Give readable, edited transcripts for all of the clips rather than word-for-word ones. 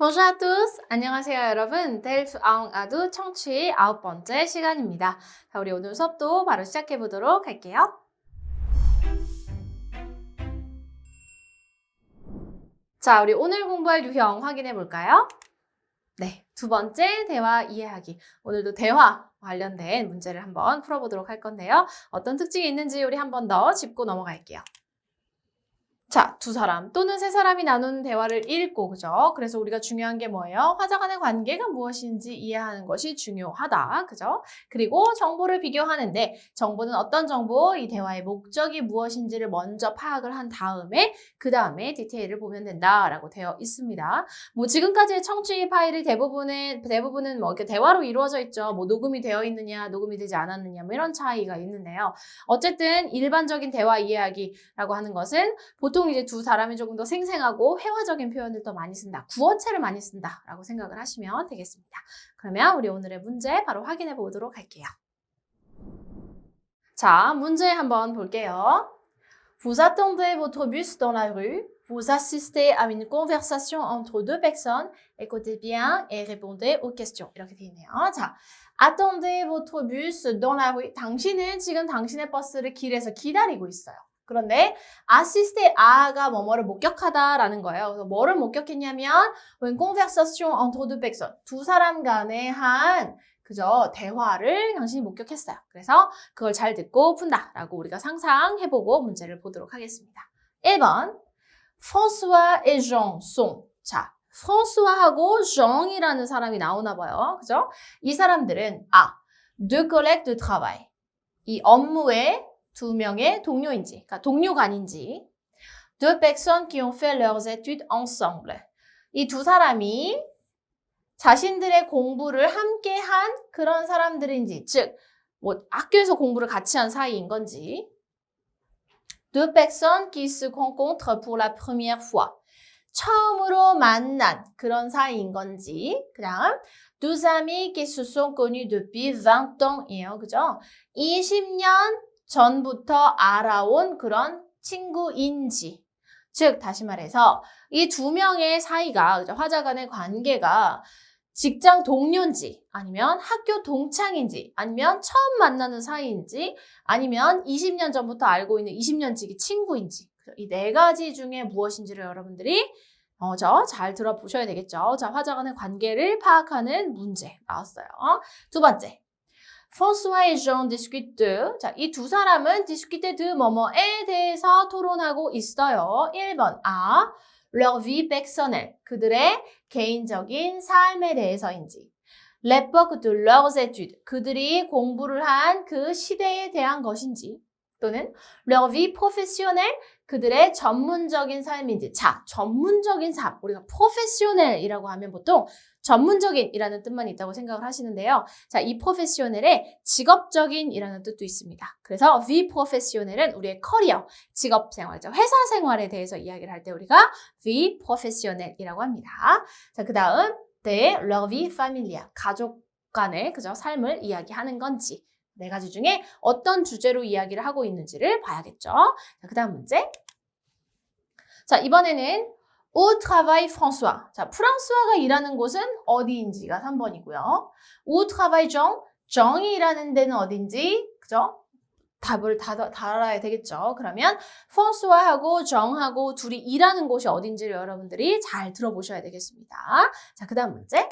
Bonjour à tous. 안녕하세요, 여러분. 델프 아웅 아두 청취 9번째 시간입니다. 자, 우리 오늘 수업도 바로 시작해 보도록 할게요. 자, 우리 오늘 공부할 유형 확인해 볼까요? 네, 두 번째 대화 이해하기. 오늘도 대화 관련된 문제를 한번 풀어보도록 할 건데요. 어떤 특징이 있는지 우리 한 번 더 짚고 넘어갈게요. 자, 두 사람 또는 세 사람이 나누는 대화를 읽고, 그죠? 그래서 우리가 중요한 게 뭐예요? 화자 간의 관계가 무엇인지 이해하는 것이 중요하다, 그죠? 그리고 정보를 비교하는데 정보는 어떤 정보, 이 대화의 목적이 무엇인지를 먼저 파악을 한 다음에 그 다음에 디테일을 보면 된다라고 되어 있습니다. 뭐 지금까지의 청취 파일이 대부분은 뭐 이렇게 대화로 이루어져 있죠. 뭐 녹음이 되어 있느냐, 녹음이 되지 않았느냐, 뭐 이런 차이가 있는데요. 어쨌든 일반적인 대화 이해하기라고 하는 것은 보통 이제 두 사람이 조금 더 생생하고 회화적인 표현을 더 많이 쓴다. 구어체를 많이 쓴다라고 생각을 하시면 되겠습니다. 그러면 우리 오늘의 문제 바로 확인해 보도록 할게요. 자, 문제 한번 볼게요. Vous attendez votre bus dans la rue. Vous assistez à une conversation entre deux personnes. Écoutez bien et répondez aux questions. 이렇게 돼 있네요. 자, attendez votre bus dans la rue. 당신은 지금 당신의 버스를 길에서 기다리고 있어요. 그런데 assiste a가 뭐뭐를 목격하다라는 거예요. 그래서 뭐를 목격했냐면 une conversation entre deux personnes. 두 사람 간에 한 그죠? 대화를 당신이 목격했어요. 그래서 그걸 잘 듣고 푼다라고 우리가 상상해보고 문제를 보도록 하겠습니다. 1번 François et Jean sont. 자, 프랑스와하고 정이라는 사람이 나오나 봐요. 그죠? 이 사람들은 deux collègues de travail. 이 업무의 두 명의 동료인지, 그러니까 동료가 아닌지. Deux personnes qui ont fait leurs études ensemble. 이 두 사람이 자신들의 공부를 함께 한 그런 사람들인지, 즉, 뭐 학교에서 공부를 같이 한 사이인 건지. Deux personnes qui se rencontrent pour la première fois. 처음으로 만난 그런 사이인 건지. 그다음 deux amis qui se sont connus depuis 20 ans이에요. 그죠? 20년 전부터 알아온 그런 친구인지. 즉, 다시 말해서 이 두 명의 사이가, 화자 간의 관계가 직장 동료인지, 아니면 학교 동창인지, 아니면 처음 만나는 사이인지, 아니면 20년 전부터 알고 있는 20년지기 친구인지. 이 네 가지 중에 무엇인지를 여러분들이 잘 들어보셔야 되겠죠. 자, 화자 간의 관계를 파악하는 문제 나왔어요. 두 번째. François et Jean discutent de. 자, 이 두 사람은 discuter de 뭐뭐에 대해서 토론하고 있어요. 1번 leur vie personnelle. 그들의 개인적인 삶에 대해서인지. l'époque de leurs études. 그들이 공부를 한 그 시대에 대한 것인지. 또는 leur vie professionnelle. 그들의 전문적인 삶인지. 자, 전문적인 삶. 우리가 professionnel이라고 하면 보통 전문적인이라는 뜻만 있다고 생각을 하시는데요. 자, 이 professionnel에 직업적인이라는 뜻도 있습니다. 그래서 vie professionnel은 우리의 커리어, 직업 생활, 회사 생활에 대해서 이야기를 할 때 우리가 vie professionnel이라고 합니다. 자, 그 다음 de leur vie familiale, 가족 간의 그죠? 삶을 이야기하는 건지. 네 가지 중에 어떤 주제로 이야기를 하고 있는지를 봐야겠죠. 자, 그 다음 문제. 자, 이번에는 Où travaille François? 자, 프랑스와가 일하는 곳은 어디인지가 3번이고요. Où travaille Jean? 정이 일하는 데는 어딘지, 그죠? 답을 달아야 되겠죠. 그러면 프랑스와하고 정하고 둘이 일하는 곳이 어딘지를 여러분들이 잘 들어보셔야 되겠습니다. 자, 그 다음 문제.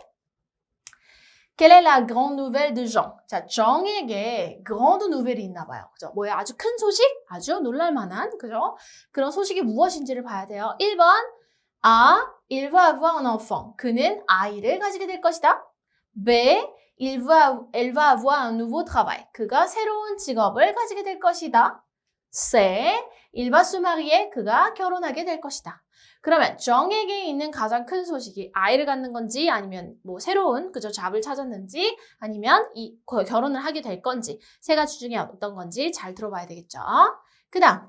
Quelle est la grande nouvelle de Jean? 자, 정에게 grande nouvelle이 있나 봐요. 그죠? 뭐예요? 아주 큰 소식? 아주 놀랄만한, 그죠? 그런 소식이 무엇인지를 봐야 돼요. 1번, il va avoir un enfant. 그는 아이를 가지게 될 것이다. B, elle va avoir un nouveau travail. 그가 새로운 직업을 가지게 될 것이다. C, il va se marier. 그가 결혼하게 될 것이다. 그러면 정에게 있는 가장 큰 소식이 아이를 갖는 건지, 아니면 뭐 새로운 그죠 잡을 찾았는지, 아니면 결혼을 하게 될 건지, 세 가지 중에 어떤 건지 잘 들어봐야 되겠죠. 그 다음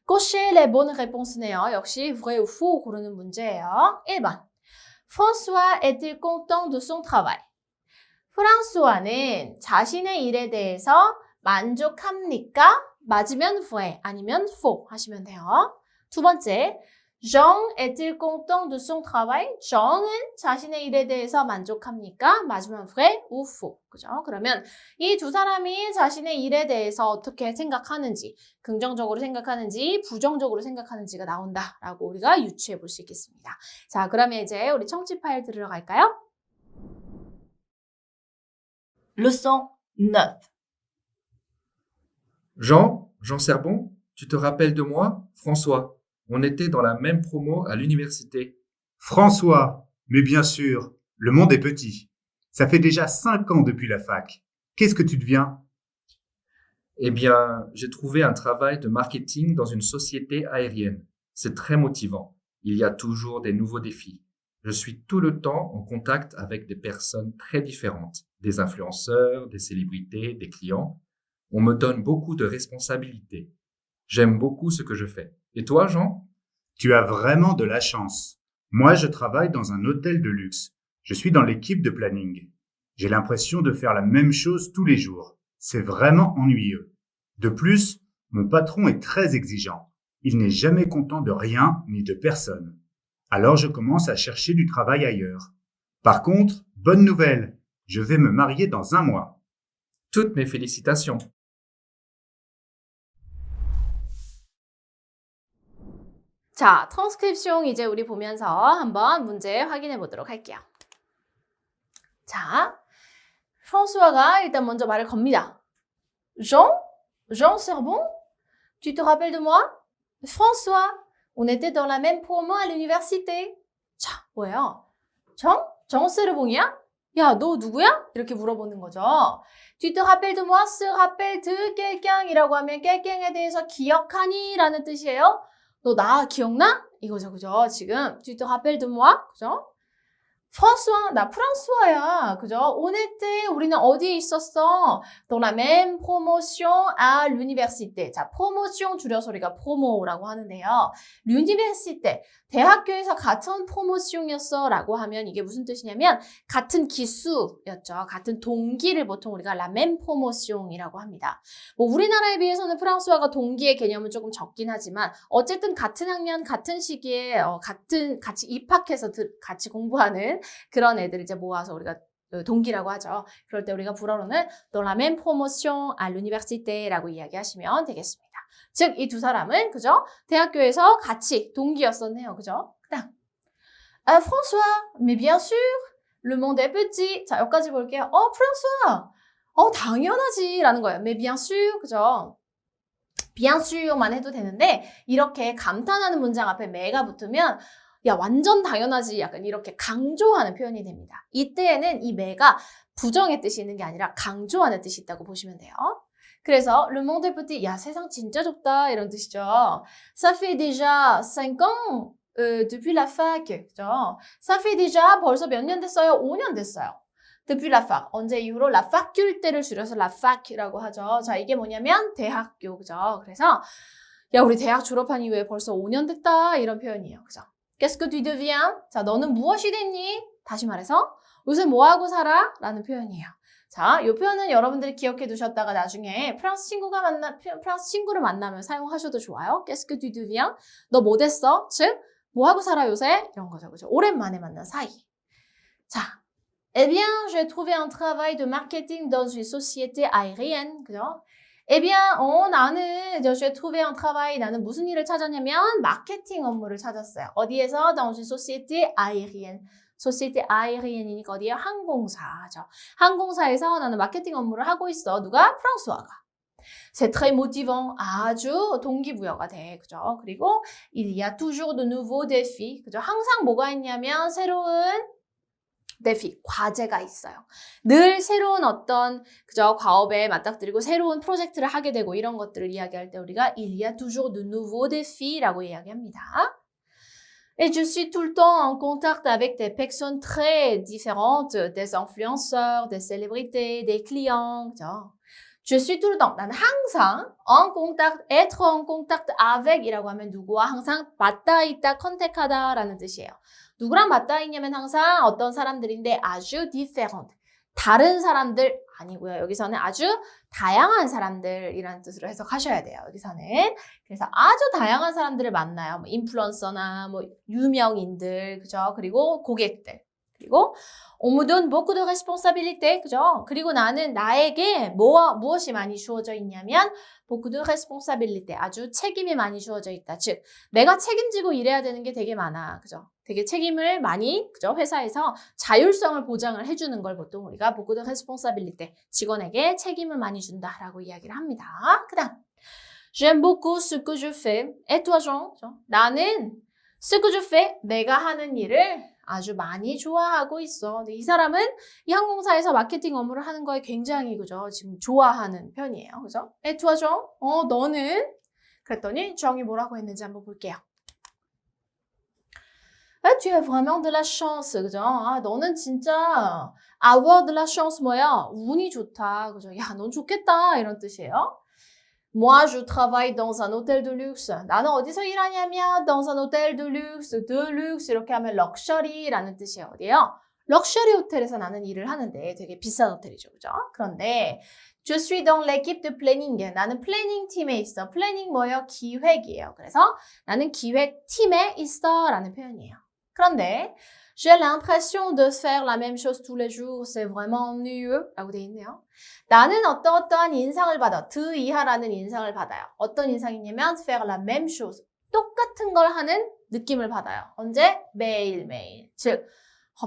cocher les bonnes réponse네요. 역시 vrai ou faux 고르는 문제예요. 1번 François est-il content de son travail? 프랑스와는 자신의 일에 대해서 만족합니까? 맞으면 vrai, 아니면 faux 하시면 돼요. 두 번째 Jean est-il content de son travail? Jean은 자신의 일에 대해서 만족합니까? 맞으면 vrai ou faux. 그죠? 그러면 이 두 사람이 자신의 일에 대해서 어떻게 생각하는지, 긍정적으로 생각하는지, 부정적으로 생각하는지가 나온다라고 우리가 유추해 볼 수 있겠습니다. 자, 그러면 이제 우리 청취 파일 들으러 갈까요? Leçon 9. Jean Serbon, tu te rappelles de moi? François, on était dans la même promo à l'université. François, mais bien sûr, le monde est petit. Ça fait déjà 5 ans depuis la fac. Qu'est-ce que tu deviens? Eh bien, j'ai trouvé un travail de marketing dans une société aérienne. C'est très motivant. Il y a toujours des nouveaux défis. Je suis tout le temps en contact avec des personnes très différentes, des influenceurs, des célébrités, des clients. On me donne beaucoup de responsabilités. J'aime beaucoup ce que je fais. Et toi, Jean? Tu as vraiment de la chance. Moi, je travaille dans un hôtel de luxe. Je suis dans l'équipe de planning. J'ai l'impression de faire la même chose tous les jours. C'est vraiment ennuyeux. De plus, mon patron est très exigeant. Il n'est jamais content de rien ni de personne. Alors je commence à chercher du travail ailleurs. Par contre, bonne nouvelle, je vais me marier dans 1 mois. Toutes mes félicitations. 자, 트랜스크립션 이제 우리 보면서 한번 문제 확인해 보도록 할게요. 자, 프랑스와가 일단 먼저 말을 겁니다. Jean Serbon, tu te rappelles de moi? François, on était dans la même promo à l'université. 자, 뭐예요? Jean Serbon이야? 야, 너 누구야? 이렇게 물어보는 거죠. Tu te rappelles de moi? Se rappelle de quelqu'un이라고 하면 quelqu'un에 대해서 기억하니? 라는 뜻이에요. 너 나 기억나? 이거죠, 그죠? 지금 tu te rappelles de moi? 그죠? 프랑스와, 나 프랑스와야. 그죠? On était, 우리는 어디에 있었어? Dans la même promotion à l'université. 자, promotion 줄여서 우리가 promo라고 하는데요. l'université. 대학교에서 같은 프로모션이었어 라고 하면 이게 무슨 뜻이냐면 같은 기수였죠. 같은 동기를 보통 우리가 la même promotion이라고 합니다. 뭐 우리나라에 비해서는 프랑스화가 동기의 개념은 조금 적긴 하지만 어쨌든 같은 학년, 같은 시기에 같이 입학해서 같이 공부하는 그런 애들 이제 모아서 우리가 동기라고 하죠. 그럴 때 우리가 불어로는 dans la même promotion à l'université라고 이야기하시면 되겠습니다. 즉, 이 두 사람은, 그죠? 대학교에서 같이 동기였었네요. 그죠? 그 다음. François, mais bien sûr, le monde est petit. 자, 여기까지 볼게요. François. 당연하지. 라는 거예요. mais bien sûr. 그죠? bien sûr만 해도 되는데, 이렇게 감탄하는 문장 앞에 mais,가 붙으면, 야, 완전 당연하지. 약간 이렇게 강조하는 표현이 됩니다. 이때에는 이 mais,가 부정의 뜻이 있는 게 아니라 강조하는 뜻이 있다고 보시면 돼요. 그래서 le monde est petit, 야 세상 진짜 좁다 이런 뜻이죠. Ça fait déjà 5 ans depuis la fac. 그죠? Ça fait déjà 벌써 몇 년 됐어요? 5년 됐어요. depuis la fac. 언제 이후로 la faculté를 줄여서 la fac이라고 하죠. 자, 이게 뭐냐면 대학교. 그죠? 그래서 야, 우리 대학 졸업한 이후에 벌써 5년 됐다 이런 표현이에요. 그죠? Qu'est-ce que tu deviens? 자, 너는 무엇이 됐니? 다시 말해서 요새 뭐 하고 살아? 라는 표현이에요. 자, 이 표현은 여러분들이 기억해 두셨다가 나중에 프랑스 친구를 만나면 사용하셔도 좋아요. Qu'est-ce que tu deviens? 너 뭐 됐어? 즉, 뭐 하고 살아 요새? 이런 거죠. 그죠? 오랜만에 만난 사이. 자, eh bien, j'ai trouvé un travail de marketing dans une société aérienne. 그죠? Eh bien, 나는 j'ai trouvé un travail. 나는 무슨 일을 찾았냐면 마케팅 업무를 찾았어요. 어디에서? Dans une société aérienne. 소시에티 아이리엔이니까 어디에? 항공사죠. 항공사에서 나는 마케팅 업무를 하고 있어. 누가? 프랑스와가. C'est très motivant. 아주 동기부여가 돼. 그죠? 그리고 il y a toujours de nouveaux défis. 그죠? 항상 뭐가 있냐면 새로운 défi, 과제가 있어요. 늘 새로운 어떤 그죠? 과업에 맞닥뜨리고 새로운 프로젝트를 하게 되고 이런 것들을 이야기할 때 우리가 il y a toujours de nouveaux défis라고 이야기합니다. Et je suis tout le temps en contact avec des personnes très différentes, des influenceurs, des célébrités, des clients. Je suis tout le temps, 나는 항상 en contact, être en contact avec 이라고 하면 누구와 항상 맞닿아 있다, 컨택하다 라는 뜻이에요. 누구랑 맞닿아 있냐면 항상 어떤 사람들인데 아주 different, 다른 사람들 아니고요. 여기서는 아주 다양한 사람들이라는 뜻으로 해석하셔야 돼요. 여기서는. 그래서 아주 다양한 사람들을 만나요. 뭐 인플루언서나 뭐 유명인들, 그죠? 그리고 고객들. 그리고 on me donne beaucoup de responsabilités, 그죠? 그리고 나에게 무엇이 많이 주어져 있냐면 beaucoup de responsabilités, 아주 책임이 많이 주어져 있다. 즉, 내가 책임지고 일해야 되는 게 되게 많아, 그죠? 되게 책임을 많이, 그죠? 회사에서 자율성을 보장을 해주는 걸 보통 우리가 beaucoup de responsabilités, 직원에게 책임을 많이 준다라고 이야기를 합니다. 그다음, j'aime beaucoup ce que je fais. Et toi, Jean? 나는 ce que je fais, 내가 하는 일을 아주 많이 좋아하고 있어. 근데 이 사람은 이 항공사에서 마케팅 업무를 하는 거에 굉장히, 그죠? 지금 좋아하는 편이에요. 그죠? Et toi, Jean? 너는? 그랬더니 정이 뭐라고 했는지 한번 볼게요. Tu as vraiment de la chance, 그죠? 너는 진짜 avoir de la chance 뭐야? 운이 좋다, 그죠? 야, 넌 좋겠다, 이런 뜻이에요. Moi, je travaille dans un hôtel de luxe. 나는 어디서 일하냐면 dans un hôtel de luxe 이렇게 하면 럭셔리라는 뜻이에요. 어디예요? 럭셔리 호텔에서 나는 일을 하는데 되게 비싼 호텔이죠, 그죠? 그런데 Je suis dans l'équipe de planning. 나는 플래닝 팀에 있어. 플래닝 뭐예요? 기획이에요. 그래서 나는 기획 팀에 있어 라는 표현이에요. 그런데 J'ai l'impression de faire la même chose tous les jours. C'est vraiment ennuyeux. 라고 돼 있네요. 나는 어떠한 인상을 받아. 드이하라는 인상을 받아요. 어떤 인상이냐면 faire la même chose. 똑같은 걸 하는 느낌을 받아요. 언제? 매일매일. 즉,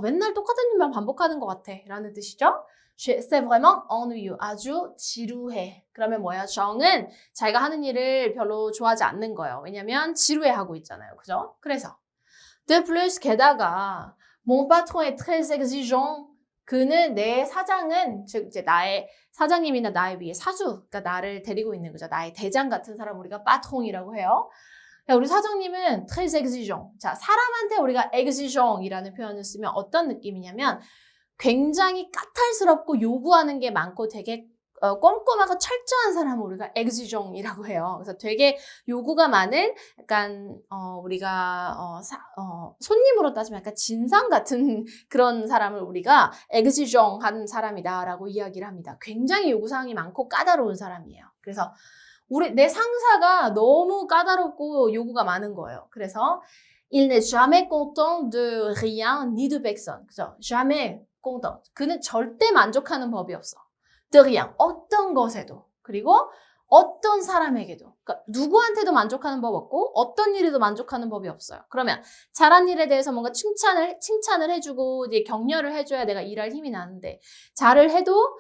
맨날 똑같은 일만 반복하는 것 같아. 라는 뜻이죠. C'est vraiment ennuyeux. 아주 지루해. 그러면 뭐야? 정은 자기가 하는 일을 별로 좋아하지 않는 거예요. 왜냐면 지루해하고 있잖아요. 그죠? 그래서 De plus, 게다가 Mon patron est très exigeant. 그는 내 사장은 즉 이제 나의 사장님이나 나의 위에 사수, 그러니까 나를 데리고 있는 거죠. 나의 대장 같은 사람 우리가 patron이라고 해요. 야, 우리 사장님은 très exigeant. 자, 사람한테 우리가 exigeant이라는 표현을 쓰면 어떤 느낌이냐면 굉장히 까탈스럽고 요구하는 게 많고 되게 꼼꼼하고 철저한 사람을 우리가 exigeant이라고 해요. 그래서 되게 요구가 많은 약간 우리가 손님으로 따지면 약간 진상 같은 그런 사람을 우리가 exigeant한 사람이다라고 이야기를 합니다. 굉장히 요구사항이 많고 까다로운 사람이에요. 그래서 내 상사가 너무 까다롭고 요구가 많은 거예요. 그래서 il n'est jamais content de rien ni de personne. 그죠? jamais content. 그는 절대 만족하는 법이 없어. de rien. 어떤 것에도. 그리고 어떤 사람에게도. 그러니까 누구한테도 만족하는 법 없고 어떤 일에도 만족하는 법이 없어요. 그러면 잘한 일에 대해서 뭔가 칭찬을 해주고 이제 격려를 해줘야 내가 일할 힘이 나는데 잘을 해도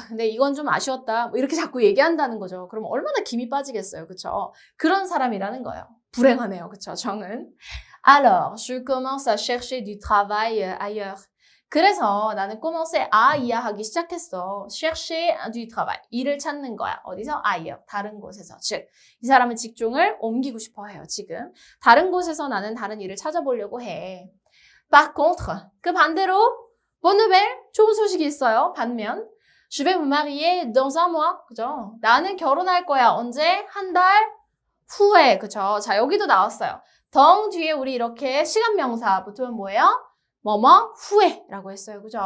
근데 이건 좀 아쉬웠다. 뭐 이렇게 자꾸 얘기한다는 거죠. 그럼 얼마나 김이 빠지겠어요. 그쵸? 그런 사람이라는 거예요. 불행하네요. 그쵸? 정은. Alors, je commence à chercher du travail ailleurs. 그래서 나는 commencer à 이해하기 시작했어. chercher du travail. 일을 찾는 거야. 어디서? ailleurs. 다른 곳에서. 즉, 이 사람은 직종을 옮기고 싶어 해요. 지금. 다른 곳에서 나는 다른 일을 찾아보려고 해. Par contre, 그 반대로 bonne nouvelle, 좋은 소식이 있어요. 반면 Je vais me marier dans un mois. 그죠? 나는 결혼할 거야. 언제? 한 달 후에. 그죠? 자, 여기도 나왔어요. 덩 뒤에 우리 이렇게 시간 명사 붙으면 뭐예요? 뭐뭐 후에 라고 했어요. 그죠?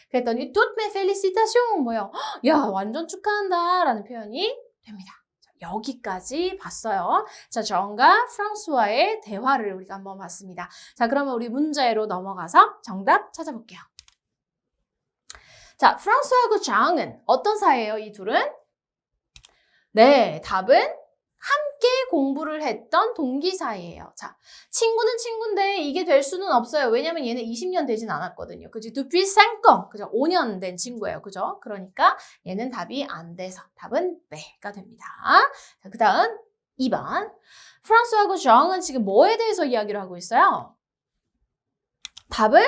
그랬더니 toutes mes félicitations 뭐예요? 야, 완전 축하한다 라는 표현이 됩니다. 자, 여기까지 봤어요. 자, 정과 프랑스와의 대화를 우리가 한번 봤습니다. 자, 그러면 우리 문제로 넘어가서 정답 찾아볼게요. 자, 프랑스하고 장은 어떤 사이예요? 이 둘은? 네, 답은 함께 공부를 했던 동기 사이예요. 자, 친구는 친구인데 이게 될 수는 없어요. 왜냐면 얘는 20년 되진 않았거든요. 그죠? depuis 5ans. 그죠? 5년 된 친구예요. 그죠? 그러니까 얘는 답이 안 돼서 답은 네가 됩니다. 자, 그 다음 2번. 프랑스하고 장은 지금 뭐에 대해서 이야기를 하고 있어요? 답은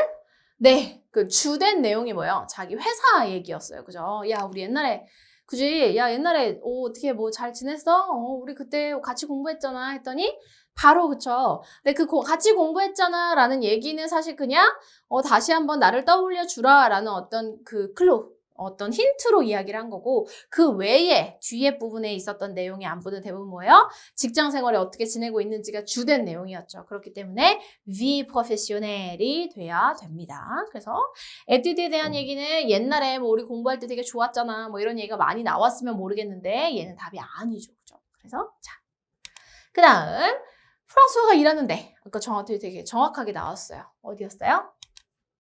네, 그 주된 내용이 뭐예요? 자기 회사 얘기였어요. 그죠? 야, 우리 옛날에 그지? 야, 옛날에 어떻게 뭐 잘 지냈어? 우리 그때 같이 공부했잖아 했더니 바로 그쵸? 근데 그 같이 공부했잖아 라는 얘기는 사실 그냥 다시 한번 나를 떠올려 주라 라는 어떤 그 클루, 어떤 힌트로 이야기를 한 거고 그 외에 뒤에 부분에 있었던 내용의 안부는 대부분 뭐예요? 직장 생활에 어떻게 지내고 있는지가 주된 내용이었죠. 그렇기 때문에 vie professionnel이 돼야 됩니다. 그래서 에뛰드에 대한 얘기는 옛날에 뭐 우리 공부할 때 되게 좋았잖아. 뭐 이런 얘기가 많이 나왔으면 모르겠는데 얘는 답이 아니죠. 그죠? 그래서 자, 그 다음 프랑스어가 일하는데 아까 저한테 되게 정확하게 나왔어요. 어디였어요?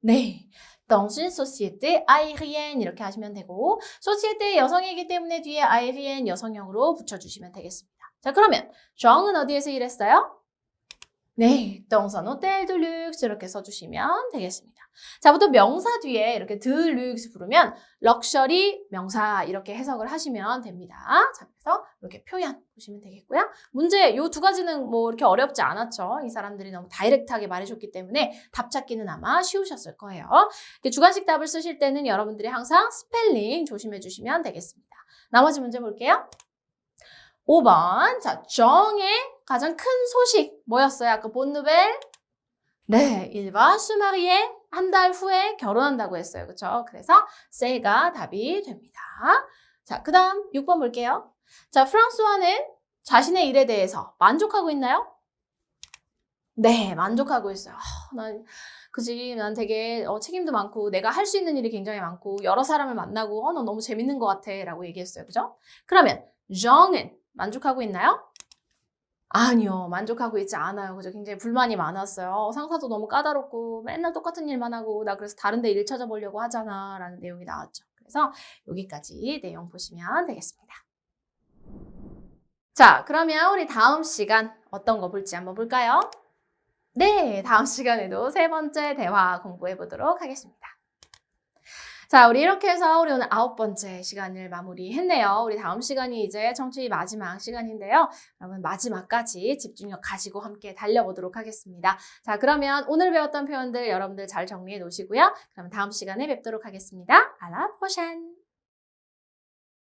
네. dans une société aérienne 이렇게 하시면 되고 소시에테 여성이기 때문에 뒤에 aérienne 여성형으로 붙여주시면 되겠습니다. 자 그러면 정은 어디에서 일했어요? 네, dans un hôtel de luxe 이렇게 써주시면 되겠습니다. 자, 보통 명사 뒤에 이렇게 de luxe 부르면 럭셔리 명사 이렇게 해석을 하시면 됩니다. 자, 그래서 이렇게 표현 보시면 되겠고요. 문제 요 두 가지는 뭐 이렇게 어렵지 않았죠. 이 사람들이 너무 다이렉트하게 말해줬기 때문에 답 찾기는 아마 쉬우셨을 거예요. 이렇게 주관식 답을 쓰실 때는 여러분들이 항상 스펠링 조심해 주시면 되겠습니다. 나머지 문제 볼게요. 5번. 자, 정의 가장 큰 소식 뭐였어요? 아까 본누벨? 네, 일바 수마리에 한 달 후에 결혼한다고 했어요. 그렇죠? 그래서 C가 답이 됩니다. 자, 그 다음 6번 볼게요. 자, 프랑스와는 자신의 일에 대해서 만족하고 있나요? 네, 만족하고 있어요. 난 되게 책임도 많고 내가 할 수 있는 일이 굉장히 많고 여러 사람을 만나고 너 너무 재밌는 것 같아 라고 얘기했어요. 그죠? 그러면 정은 만족하고 있나요? 아니요. 만족하고 있지 않아요. 그죠? 굉장히 불만이 많았어요. 상사도 너무 까다롭고 맨날 똑같은 일만 하고 나 그래서 다른 데 일 찾아보려고 하잖아 라는 내용이 나왔죠. 그래서 여기까지 내용 보시면 되겠습니다. 자, 그러면 우리 다음 시간 어떤 거 볼지 한번 볼까요? 네, 다음 시간에도 세 번째 대화 공부해 보도록 하겠습니다. 자, 우리 이렇게 해서 우리 오늘 9번째 시간을 마무리했네요. 우리 다음 시간이 이제 청취 마지막 시간인데요. 여러분 마지막까지 집중력 가지고 함께 달려보도록 하겠습니다. 자, 그러면 오늘 배웠던 표현들 여러분들 잘 정리해 놓으시고요. 그럼 다음 시간에 뵙도록 하겠습니다. À la prochaine!